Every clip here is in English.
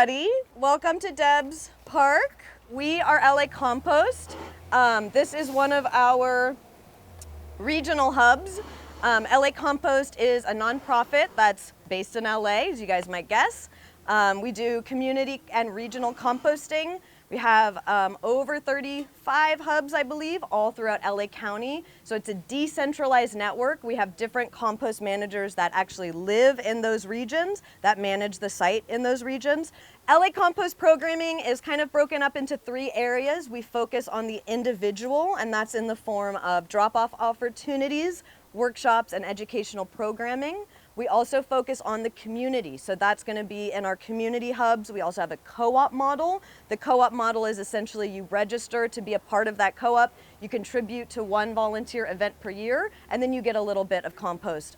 everybody. Welcome to Debs Park. We are LA Compost. This is one of our regional hubs. LA Compost is a nonprofit that's based in LA, as you guys might guess. We do community and regional composting. We have over 35 hubs, I believe, all throughout LA County. So it's a decentralized network. We have different compost managers that actually live in those regions, that manage the site in those regions. LA Compost programming is kind of broken up into 3 areas. We focus on the individual, and that's in the form of drop-off opportunities, workshops, and educational programming. We also focus on the community, so that's going to be in our community hubs. We also have a co-op model. The co-op model is essentially you register to be a part of that co-op, you contribute to 1 volunteer event per year, and then you get a little bit of compost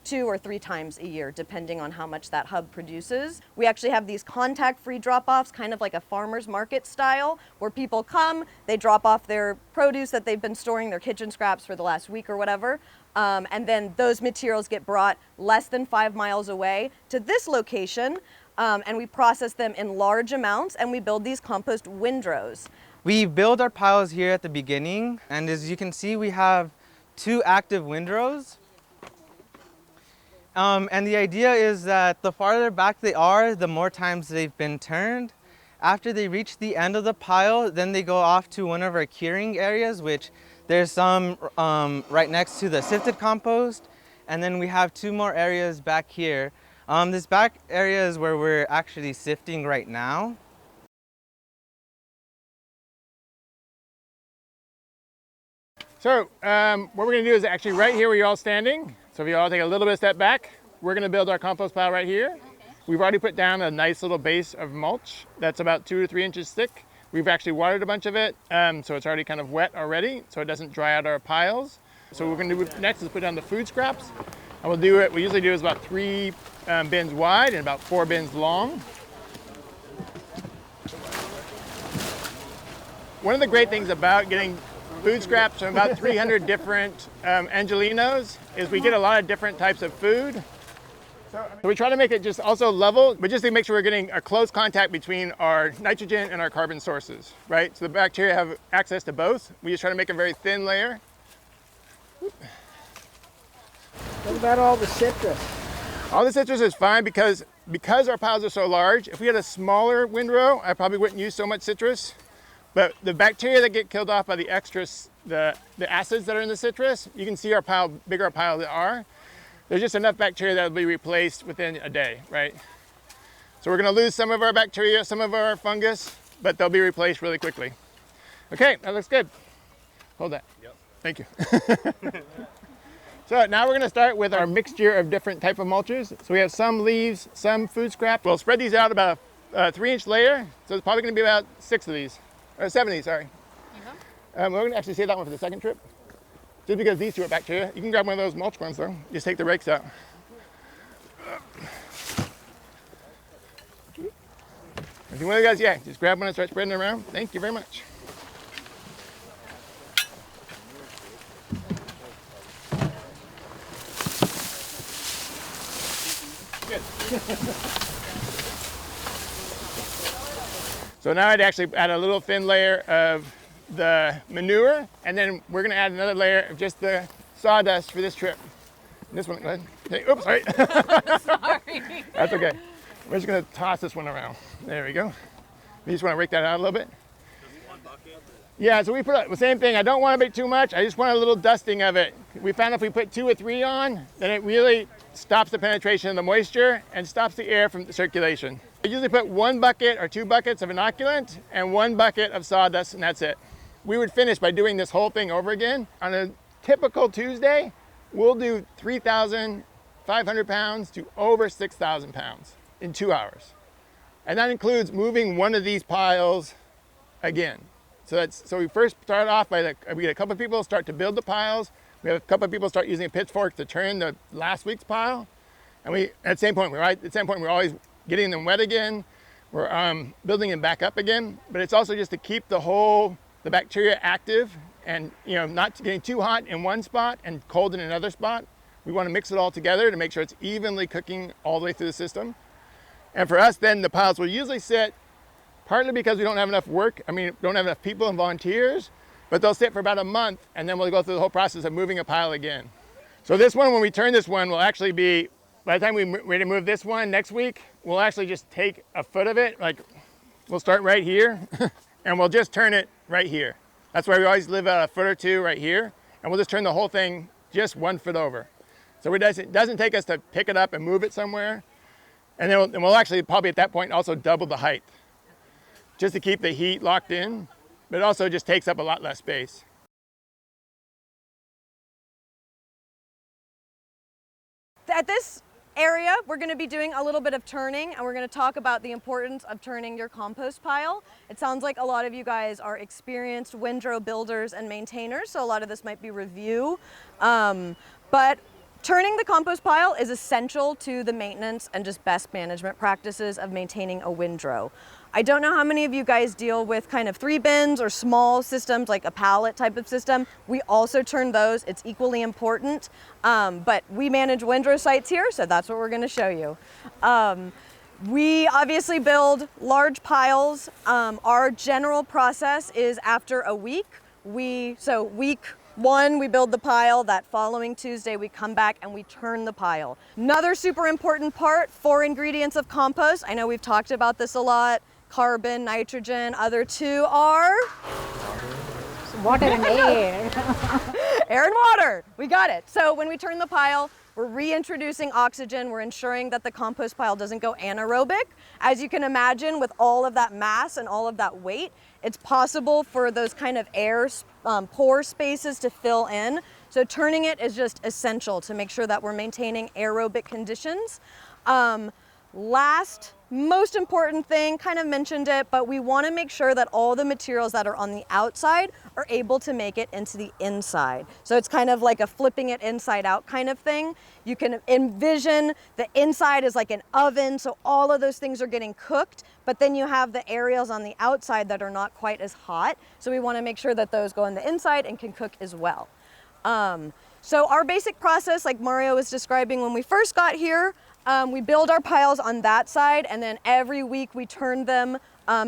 2 or 3 times a year, depending on how much that hub produces. We actually have these contact-free drop-offs, kind of like a farmer's market style, where people come, they drop off their produce that they've been storing, their kitchen scraps for the last week or whatever, and then those materials get brought less than 5 miles away to this location, and we process them in large amounts, and we build these compost windrows. We build our piles here at the beginning, and as you can see, we have 2 active windrows. And the idea is that the farther back they are, the more times they've been turned. After they reach the end of the pile, then they go off to one of our curing areas, which there's some right next to the sifted compost. And then we have 2 more areas back here. This back area is where we're actually sifting right now. So what we're going to do is actually right here where you're all standing. So if you all take a little bit of step back, we're going to build our compost pile right here. Okay. We've already put down a nice little base of mulch that's about 2 to 3 inches thick. We've actually watered a bunch of it, so it's already kind of wet already, so it doesn't dry out our piles. So what we're going to do next is put down the food scraps. And we'll do it, we usually do is about 3 bins wide and about 4 bins long. One of the great things about getting food scraps from about 300 different Angelinos is we get a lot of different types of food. So we try to make it just also level, but just to make sure we're getting a close contact between our nitrogen and our carbon sources, right? So the bacteria have access to both. We just try to make a very thin layer. What about all the citrus? All the citrus is fine because our piles are so large. If we had a smaller windrow, I probably wouldn't use so much citrus. But the bacteria that get killed off by the extras, the acids that are in the citrus, you can see how big our piles are. There's just enough bacteria that will be replaced within a day, right? So we're going to lose some of our bacteria, some of our fungus, but they'll be replaced really quickly. Okay, that looks good. Hold that. Yep. Thank you. So now we're going to start with our mixture of different type of mulches. So we have some leaves, some food scrap. We'll spread these out about a 3-inch layer. So it's probably going to be about 6 of these. Or 70, sorry. We're going to actually save that one for the second trip. Just because these 2 are bacteria. You can grab one of those mulch ones though. Just take the rakes out. If you want to guys, yeah, just grab one and start spreading it around. Thank you very much. Good. So now I'd actually add a little thin layer of the manure, and then we're going to add another layer of just the sawdust for this trip. And this one, go ahead. Hey, oops, sorry. Sorry. That's okay. We're just going to toss this one around. There we go. We just want to rake that out a little bit. Yeah, so we put the same thing. I don't want to make too much. I just want a little dusting of it. We found if we put 2 or 3 on, then it really stops the penetration of the moisture and stops the air from the circulation. I usually put 1 bucket or 2 buckets of inoculant and 1 bucket of sawdust, and that's it. We would finish by doing this whole thing over again. On a typical Tuesday, we'll do 3,500 pounds to over 6,000 pounds in 2 hours. And that includes moving one of these piles again. So we first start off by we get a couple of people start to build the piles. We have a couple of people start using a pitchfork to turn the last week's pile. And at the same point, we're always getting them wet again. We're building them back up again. But it's also just to keep the bacteria active and not getting too hot in one spot and cold in another spot. We want to mix it all together to make sure it's evenly cooking all the way through the system. And for us then, the piles will usually sit, partly because we don't have enough work, don't have enough people and volunteers, but they'll sit for about a month, and then we'll go through the whole process of moving a pile again. So this one, when we turn this one, will actually be, by the time we're ready to move this one next week, we'll actually just take a foot of it, like we'll start right here, and we'll just turn it right here. That's why we always leave out a foot or two right here, and we'll just turn the whole thing just 1 foot over. So it doesn't take us to pick it up and move it somewhere. And then we'll actually probably at that point also double the height, just to keep the heat locked in, but it also just takes up a lot less space. At this area, we're going to be doing a little bit of turning, and we're going to talk about the importance of turning your compost pile. It sounds like a lot of you guys are experienced windrow builders and maintainers, so a lot of this might be review. But turning the compost pile is essential to the maintenance and just best management practices of maintaining a windrow. I don't know how many of you guys deal with kind of 3 bins or small systems like a pallet type of system. We also turn those. It's equally important, but we manage windrow sites here, so that's what we're going to show you. We obviously build large piles. Our general process is after a week. So week 1, we build the pile. That following Tuesday, we come back and we turn the pile. Another super important part, 4 ingredients of compost. I know we've talked about this a lot. Carbon, nitrogen. Other 2 are? Water and air. Air and water. We got it. So when we turn the pile, we're reintroducing oxygen. We're ensuring that the compost pile doesn't go anaerobic. As you can imagine, with all of that mass and all of that weight, it's possible for those kind of air pore spaces to fill in. So turning it is just essential to make sure that we're maintaining aerobic conditions. Last, most important thing, kind of mentioned it, but we want to make sure that all the materials that are on the outside are able to make it into the inside. So it's kind of like a flipping it inside out kind of thing. You can envision the inside is like an oven, so all of those things are getting cooked, but then you have the areas on the outside that are not quite as hot. So we want to make sure that those go in the inside and can cook as well. So our basic process, like Mario was describing when we first got here, we build our piles on that side, and then every week we turn them,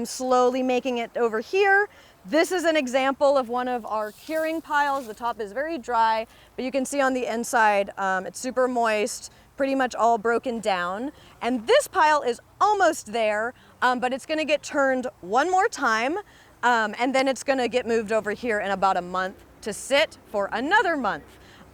slowly making it over here. This is an example of one of our curing piles. The top is very dry, but you can see on the inside, it's super moist, pretty much all broken down. And this pile is almost there, but it's gonna get turned one more time, and then it's gonna get moved over here in about a month to sit for another month.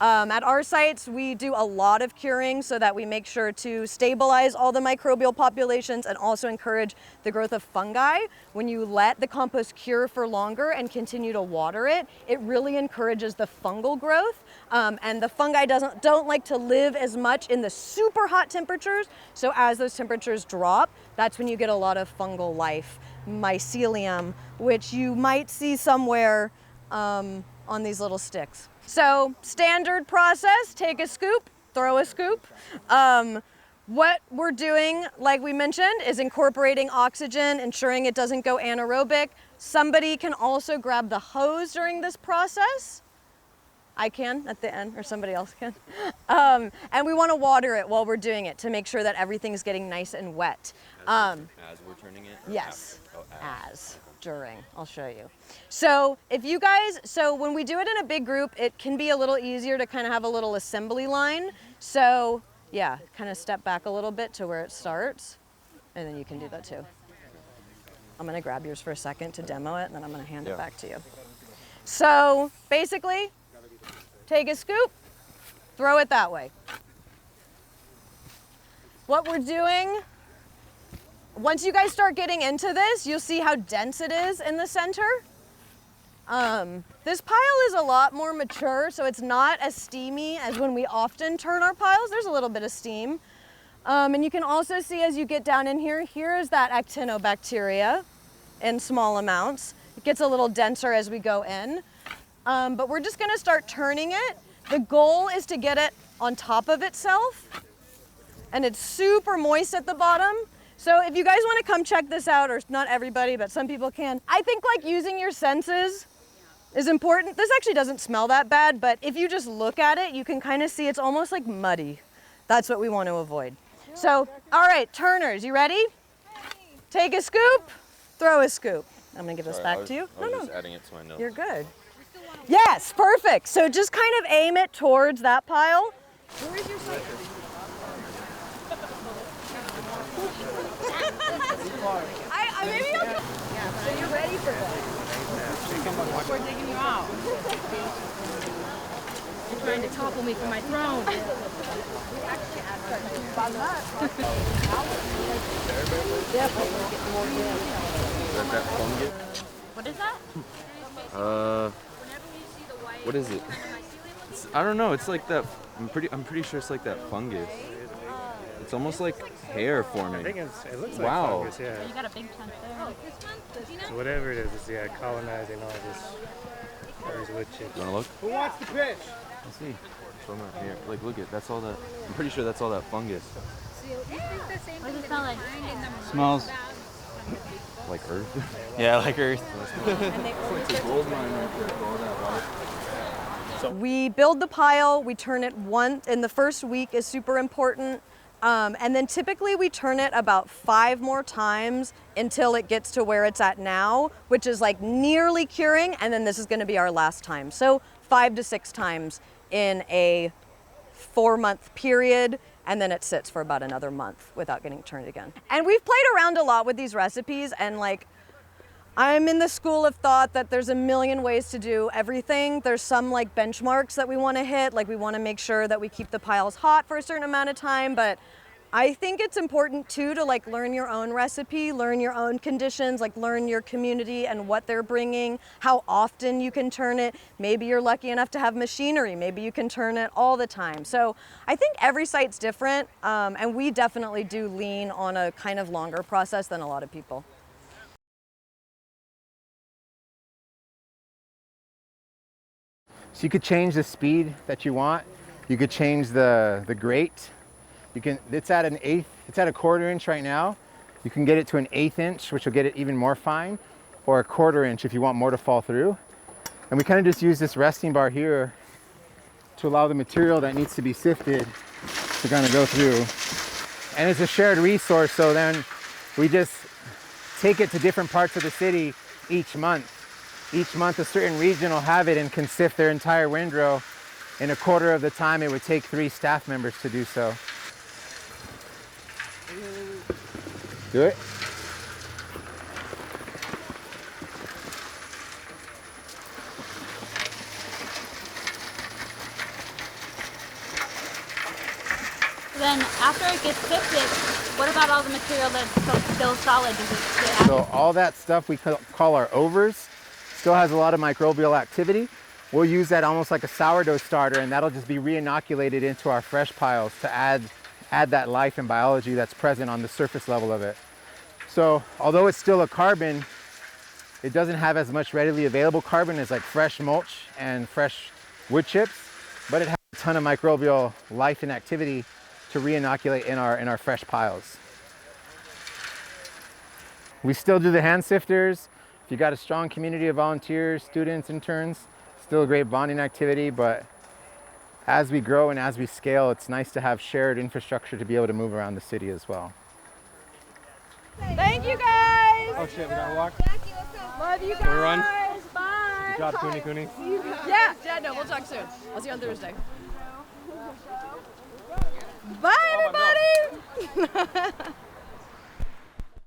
At our sites, we do a lot of curing so that we make sure to stabilize all the microbial populations and also encourage the growth of fungi. When you let the compost cure for longer and continue to water it, it really encourages the fungal growth. And the fungi don't like to live as much in the super hot temperatures. So as those temperatures drop, that's when you get a lot of fungal life, mycelium, which you might see somewhere on these little sticks. So standard process, take a scoop, throw a scoop. What we're doing, like we mentioned, is incorporating oxygen, ensuring it doesn't go anaerobic. Somebody can also grab the hose during this process. I can at the end, or somebody else can. And we want to water it while we're doing it to make sure that everything's getting nice and wet. As we're turning it? Yes, as. During, I'll show you. So if you guys, so when we do it in a big group, it can be a little easier to kind of have a little assembly line. So yeah, kind of step back a little bit to where it starts, and then you can do that too. I'm gonna grab yours for a second to demo it, and then I'm gonna hand it back to you. So basically, take a scoop, throw it that way. What we're doing, once you guys start getting into this, you'll see how dense it is in the center. This pile is a lot more mature, so it's not as steamy as when we often turn our piles. There's a little bit of steam. And you can also see as you get down in here, here is that actinobacteria in small amounts. It gets a little denser as we go in. But we're just gonna start turning it. The goal is to get it on top of itself, and it's super moist at the bottom. So if you guys want to come check this out, or not everybody, but some people can, I think like using your senses is important. This actually doesn't smell that bad, but if you just look at it, you can kind of see it's almost like muddy. That's what we want to avoid. So, all right, turners, you ready? Take a scoop, throw a scoop. I'm gonna give this back to you. I was just adding it to my notes. You're good. Yes, perfect. So just kind of aim it towards that pile. Where is your site? Maybe you'll come. So you're ready for this. We're digging you out. You're trying to topple me from my throne. That fungus? What is that? What is it? I don't know. It's like that. I'm pretty sure it's like that fungus. It's almost like hair forming. It looks like Wow. fungus, yeah. You got a big chunk there. So whatever it is, it's colonizing all these wood chips. You wanna look? Who wants to pitch? Let's see. Show me here. Like, look at that's all that. I'm pretty sure that's all that fungus. What does it smell like? Smells. Like earth. Yeah, like earth. Gold mine right there. All that water. We build the pile, we turn it once, and the first week is super important. And then typically we turn it about 5 more times until it gets to where it's at now, which is like nearly curing, and then this is gonna be our last time. So 5 to 6 times in a 4-month period, and then it sits for about another month without getting turned again. And we've played around a lot with these recipes, and like, I'm in the school of thought that there's a million ways to do everything. There's some like benchmarks that we want to hit, like we want to make sure that we keep the piles hot for a certain amount of time, but I think it's important too to like learn your own recipe, learn your own conditions, like learn your community and what they're bringing, how often you can turn it. Maybe you're lucky enough to have machinery, maybe you can turn it all the time. So I think every site's different, and we definitely do lean on a kind of longer process than a lot of people. So you could change the speed that you want. You could change the grate. You can. It's at an eighth. It's at a 1/4 inch right now. You can get it to an 1/8 inch, which will get it even more fine, or a 1/4 inch if you want more to fall through. And we kind of just use this resting bar here to allow the material that needs to be sifted to kind of go through. And it's a shared resource, so then we just take it to different parts of the city each month. Each month a certain region will have it and can sift their entire windrow. In a 1/4 of the time it would take 3 staff members to do so. Do it. Then after it gets sifted, what about all the material that's still solid? Does it stay So all that stuff we call our overs still has a lot of microbial activity. We'll use that almost like a sourdough starter, and that'll just be re-inoculated into our fresh piles to add that life and biology that's present on the surface level of it. So although it's still a carbon, it doesn't have as much readily available carbon as like fresh mulch and fresh wood chips, but it has a ton of microbial life and activity to re-inoculate in our fresh piles. We still do the hand sifters. If you got a strong community of volunteers, students, interns, still a great bonding activity, but as we grow and as we scale, it's nice to have shared infrastructure to be able to move around the city as well. Thank you guys! Oh shit, we gotta walk? Love you guys! we run? Bye! Good job, Cooney. Yeah, no, we'll talk soon. I'll see you on Thursday. Bye, everybody!